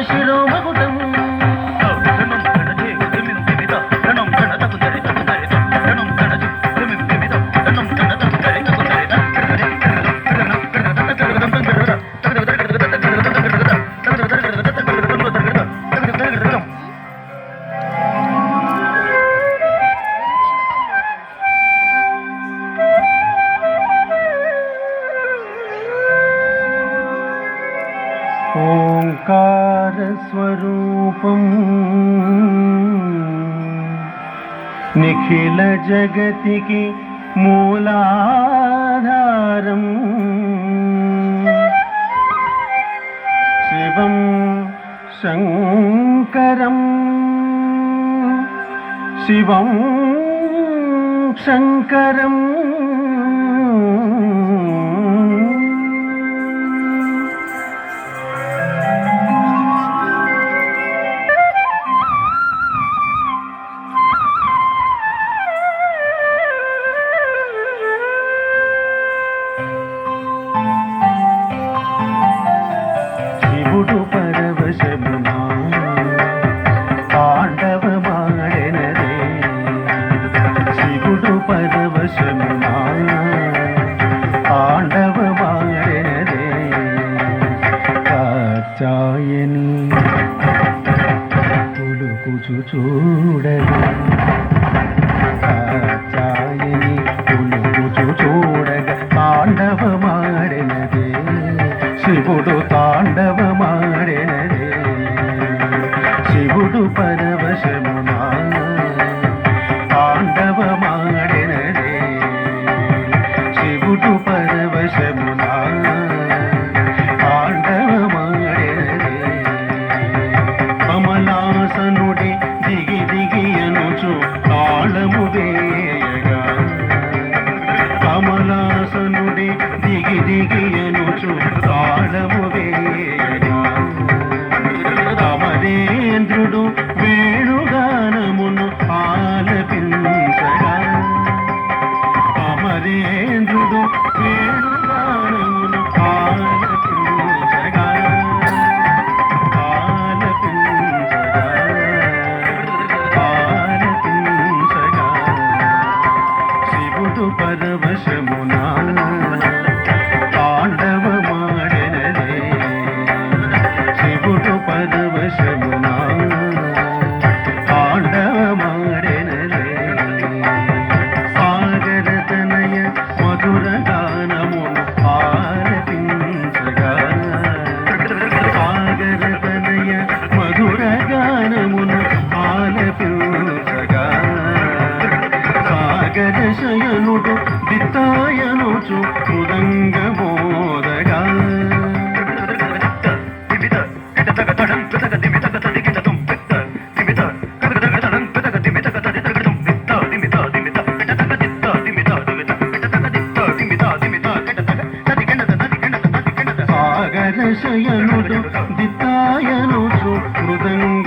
శిరోమకుటం ఓంకారస్వరూపం నిఖిల జగతికి మూలాధారం శివం శంకరం శివం శంకరం శివుడు పరవశమునా తాండవమాడెనదే శివుడు పరవశమునా తాండవమాడెనదే కాచాయని పులుకుచు చూడగా కాచాయని పులుకుచు చూడగా తాండవమాడెనదే శివుడు తాండవమాడెనదే శివుడు పరవశమునా తాండవమాడెనదే శివుడు పరవశమునా తాండవమాడెనదే కమలాసనుడి దిగి దిగి అనుచు తాళము వేయగా కమలాసనుడి దిగి దిగి అనుచు తాళము వేయగా అమరేంద్రుడు వేణుగానమును ఆలపించగా అమరేంద్రుడు వేణుగానమును ఆలపించగా ఆలపించగా శివుడు పరవశమునా తాండవమాడెనదే శివుడు పరవశమునా తాండవమాడెనదే సాగరతనయ మధుర గానమును ఆలపించగా సాగరతనయ మధుర గానమును ఆలపించగా సాగర శయనుడు దిత్తాయనుచు మృదంగమోదగా సాగర శయనుడు దిత్తాయనుచు మృదంగ